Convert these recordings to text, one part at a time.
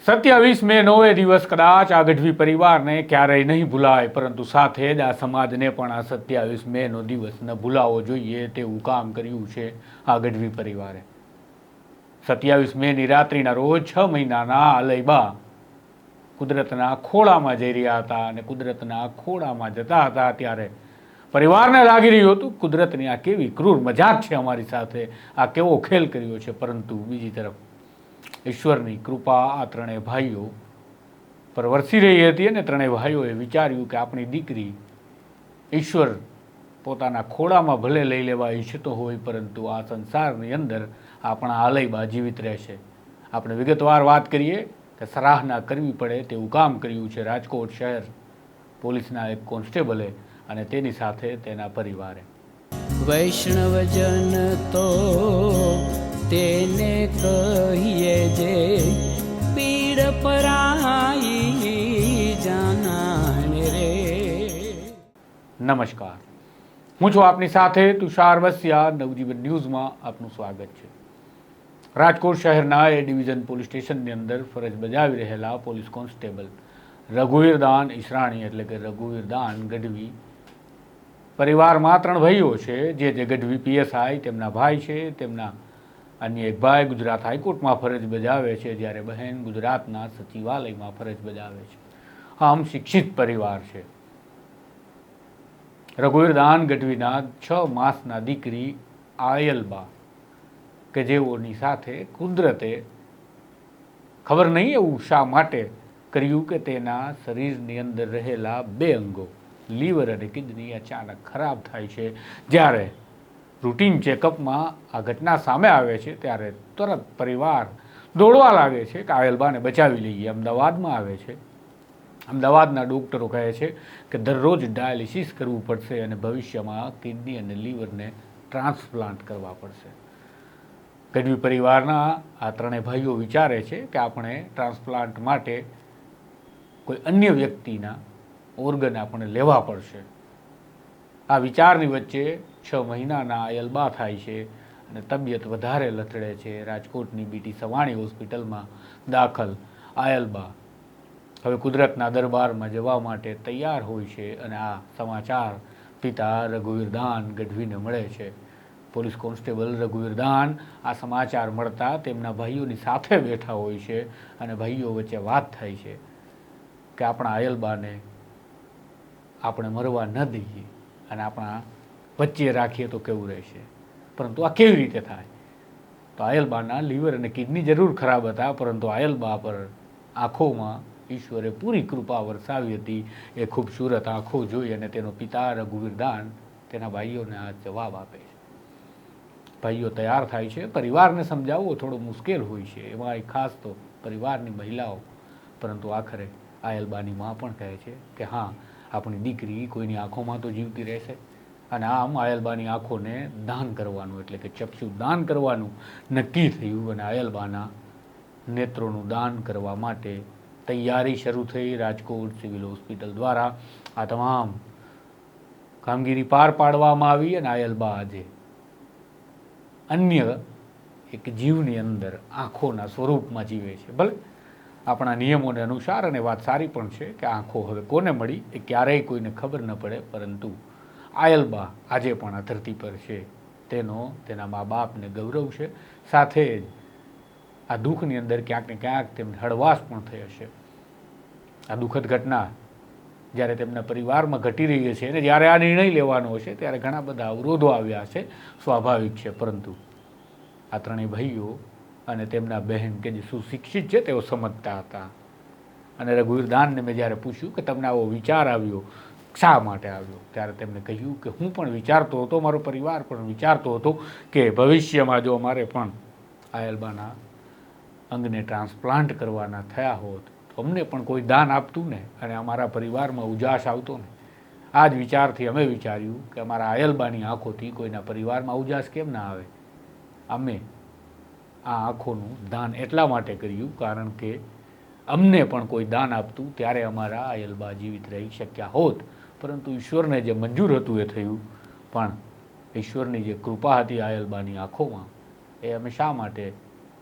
27 મે 9 દિવસ કદાચ આ ગઢવી પરિવારને ક્યારેય નહીં ભૂલાય, પરંતુ સાથે જ આ સમાજને પણ આ 27 મેનો દિવસ ન ભૂલાવો જોઈએ તેવું કામ કર્યું છે આ ગઢવી પરિવારે. 27 મેની રાત્રિના રોજ 6 મહિનાના આલયબા કુદરતના ખોળામાં જઈ રહ્યા હતા અને કુદરતના ખોળામાં જતા હતા ત્યારે પરિવારને લાગી રહ્યું હતું કુદરતની આ કેવી ક્રૂર મજાક છે અમારી સાથે, આ કેવો ખેલ કર્યો છે. પરંતુ બીજી તરફ ઈશ્વરની કૃપા આ ત્રણેય ભાઈઓ પર વરસી રહી હતી અને ત્રણેય ભાઈઓએ વિચાર્યું કે આપણી દીકરી ઈશ્વર પોતાના ખોળામાં ભલે લઈ લેવા ઈચ્છતો હોય, પરંતુ આ સંસારની અંદર આપણા આલયબા જીવિત રહેશે. આપણે વિગતવાર વાત કરીએ કે સરાહના કરવી પડે તેવું કામ કર્યું છે રાજકોટ શહેર પોલીસના એક કોન્સ્ટેબલે અને તેની સાથે તેના પરિવારે. વૈષ્ણવજન તો તેને કહીએ જે પીડ પરાઈ જાનાને રે. નમસ્કાર, હું છું આપની સાથે તુષાર વસિયા. નવજીવન ન્યૂઝમાં આપનું સ્વાગત છે. રાજકોટ શહેરના એ ડિવિઝન પોલીસ સ્ટેશનની અંદર ફરજ બજાવી રહેલા પોલીસ કોન્સ્ટેબલ રઘુવીરદાન ઈસરાણી એટલે કે રઘુવીરદાન ગઢવી પરિવારમાં 3 ભાઈઓ છે. જે ગઢવી પીએસઆઈ તેમના ભાઈ છે, તેમના અન્ય એક ભાઈ ગુજરાત હાઈકોર્ટમાં ફરજ બજાવે છે, જ્યારે બહેન ગુજરાતના સચિવાલયમાં ફરજ બજાવે છે. આમ શિક્ષિત પરિવાર છે. રઘુવીરદાન ગઢવીના 6 માસના દીકરી આયલબા કે જેઓની સાથે કુદરતે ખબર નહીં એવું શા માટે કર્યું કે તેના શરીરની અંદર રહેલા 2 અંગો લીવર અને કિડની અચાનક ખરાબ થાય છે. જ્યારે રૂટીન ચેકઅપમાં આ ઘટના સામે આવે છે ત્યારે તરત પરિવાર દોડવા લાગે છે કે આયલબાને બચાવી લઈએ. અમદાવાદમાં આવે છે. અમદાવાદના ડૉક્ટરો કહે છે કે દરરોજ ડાયાલિસિસ કરવું પડશે અને ભવિષ્યમાં કિડની અને લીવરને ટ્રાન્સપ્લાન્ટ કરવા પડશે. ગઢવી પરિવારના આ 3 ભાઈઓ વિચારે છે કે આપણે ટ્રાન્સપ્લાન્ટ માટે કોઈ અન્ય વ્યક્તિના ઓર્ગન આપણે લેવા પડશે. આ વિચારની વચ્ચે 6 મહિનાના આયલબા થાય છે અને તબિયત વધારે લથડે છે. રાજકોટની બીટી સવાણી હોસ્પિટલમાં દાખલ આયલબા હવે કુદરતના દરબારમાં જવા માટે તૈયાર હોય છે અને આ સમાચાર પિતા રઘુવીરદાન ગઢવીને મળે છે. પોલીસ કોન્સ્ટેબલ રઘુવીરદાન આ સમાચાર મળતા તેમના ભાઈઓની સાથે બેઠા હોય છે અને ભાઈઓ વચ્ચે વાત થાય છે કે આપણા આયલબાને આપણે મરવા ન દઈએ અને આપણા વચ્ચે રાખીએ તો કેવું રહેશે. પરંતુ આ કેવી રીતે થાય? તો આયલબાના લીવર અને કિડની જરૂર ખરાબ હતા, પરંતુ આયલબા પર આંખોમાં ઈશ્વરે પૂરી કૃપા વરસાવી હતી. એ ખૂબસૂરત આંખો જોઈ અને તેનો પિતા રઘુવીરદાન તેના ભાઈઓને આ જવાબ આપે છે. ભાઈઓ તૈયાર થાય છે. પરિવારને સમજાવવો થોડો મુશ્કેલ હોય છે, એમાં ખાસ તો પરિવારની મહિલાઓ. પરંતુ આખરે આયલબાની માં પણ કહે છે કે હા, આપણી દીકરી કોઈની આંખોમાં તો જીવતી રહેશે. અને આમ આયલબાની આંખોને દાન કરવાનું એટલે કે ચક્ષુ દાન કરવાનું નક્કી થયું અને આયલબાના નેત્રોનું દાન કરવા માટે તૈયારી શરૂ થઈ. રાજકોટ સિવિલ હોસ્પિટલ દ્વારા આ તમામ કામગીરી પાર પાડવામાં આવી અને આયલબા આજે અન્ય એક જીવની અંદર આંખોના સ્વરૂપમાં જીવે છે. ભલે આપણા નિયમોને અનુસાર, અને વાત સારી પણ છે કે આંખો હવે કોને મળી એ ક્યારેય કોઈને ખબર ન પડે, પરંતુ આયલબા આજે પણ આ ધરતી પર છે તેનો તેના મા બાપને ગૌરવ છે. સાથે જ આ દુઃખની અંદર ક્યાંક ને ક્યાંક તેમને હળવાશ પણ થઈ હશે. આ દુઃખદ ઘટના જ્યારે તેમના પરિવારમાં ઘટી રહી છે અને જ્યારે આ નિર્ણય લેવાનો હશે ત્યારે ઘણા બધા અવરોધો આવ્યા છે, સ્વાભાવિક છે. પરંતુ આ 3 ભાઈઓ અને તેમના બહેન કે જે સુશિક્ષિત છે તેઓ સમજતા હતા. અને રઘુવીરદાનને મેં જ્યારે પૂછ્યું કે તમને આવો વિચાર આવ્યો, શા માટે આવ્યો, ત્યારે તેમણે કહ્યું કે હું પણ વિચારતો હતો, મારો પરિવાર પણ વિચારતો હતો કે ભવિષ્યમાં જો અમારે પણ આયલબાના અંગને ટ્રાન્સપ્લાન્ટ કરવાના થયા હોત તો અમને પણ કોઈ દાન આપતું ને અને અમારા પરિવારમાં ઉજાસ આવતો ને. આ જ વિચારથી અમે વિચાર્યું કે અમારા આયલબાની આંખોથી કોઈના પરિવારમાં ઉજાસ કેમ ના આવે. અમે આ આંખોનું દાન એટલા માટે કર્યું કારણ કે અમને પણ કોઈ દાન આપતું ત્યારે અમારા આયલબા જીવિત રહી શક્યા હોત. પરંતુ ઈશ્વરને જે મંજૂર હતું એ થયું. પણ ઈશ્વરની જે કૃપા હતી આયલબાની આંખોમાં એ અમે શા માટે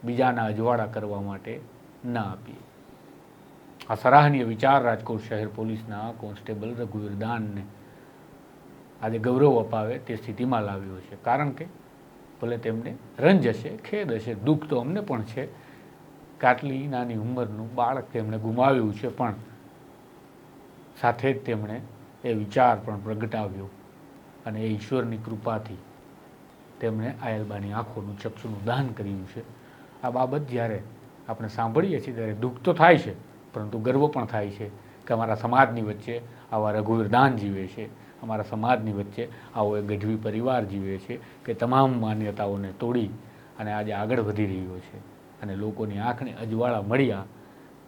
બીજાના અજવાળા કરવા માટે ન આપીએ. આ સરાહનીય વિચાર રાજકોટ શહેર પોલીસના કોન્સ્ટેબલ રઘુવીર દાનને આજે ગૌરવ અપાવે તે સ્થિતિમાં લાવ્યો છે. કારણ કે ભલે તેમને રંજ હશે, ખેદ હશે, દુઃખ તો અમને પણ છે કે આટલી નાની ઉંમરનું બાળક તેમણે ગુમાવ્યું છે, પણ સાથે જ તેમણે એ વિચાર પણ પ્રગટાવ્યો અને એ ઈશ્વરની કૃપાથી તેમણે આયલબાની આંખોનું ચક્ષુનું દાન કર્યું છે. આ બાબત જ્યારે આપણે સાંભળીએ છીએ ત્યારે દુઃખ તો થાય છે, પરંતુ ગર્વ પણ થાય છે કે અમારા સમાજની વચ્ચે આવા રઘુવીર દાન જીવે છે, અમારા સમાજની વચ્ચે આવો એક ગઢવી પરિવાર જીવે છે કે તમામ માન્યતાઓને તોડી અને આજે આગળ વધી રહ્યો છે અને લોકોની આંખને અજવાળા મળ્યા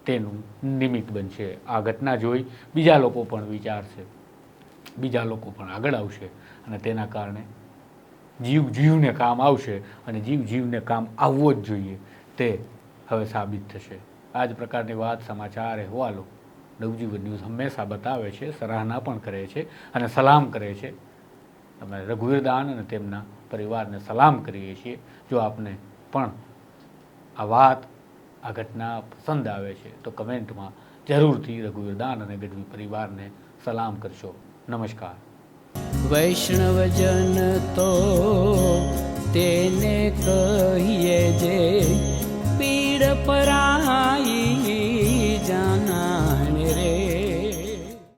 તેનું નિમિત્ત બનશે. આ ઘટના જોઈ બીજા લોકો પણ વિચારશે, બીજા લોકો પણ આગળ આવશે અને તેના કારણે જીવ જીવને કામ આવશે અને જીવ જીવને કામ આવવો જ જોઈએ તે હવે સાબિત થશે. આ જ પ્રકારની વાત, સમાચાર, અહેવાલો નવજીવન ન્યૂઝ હંમેશા બતાવે છે, સરાહના પણ કરે છે અને સલામ કરે છે. અમે રઘુવીર દાન અને તેમના પરિવારને સલામ કરીએ છીએ. જો આપને પણ આ વાત, આ ઘટના પસંદ આવે છે તો કમેન્ટમાં જરૂરથી રઘુવીર દાન અને ગઢવી પરિવારને સલામ કરશો. નમસ્કાર. વૈષ્ણવજન તો તેને કહીએ જે પીડ પરાઈ.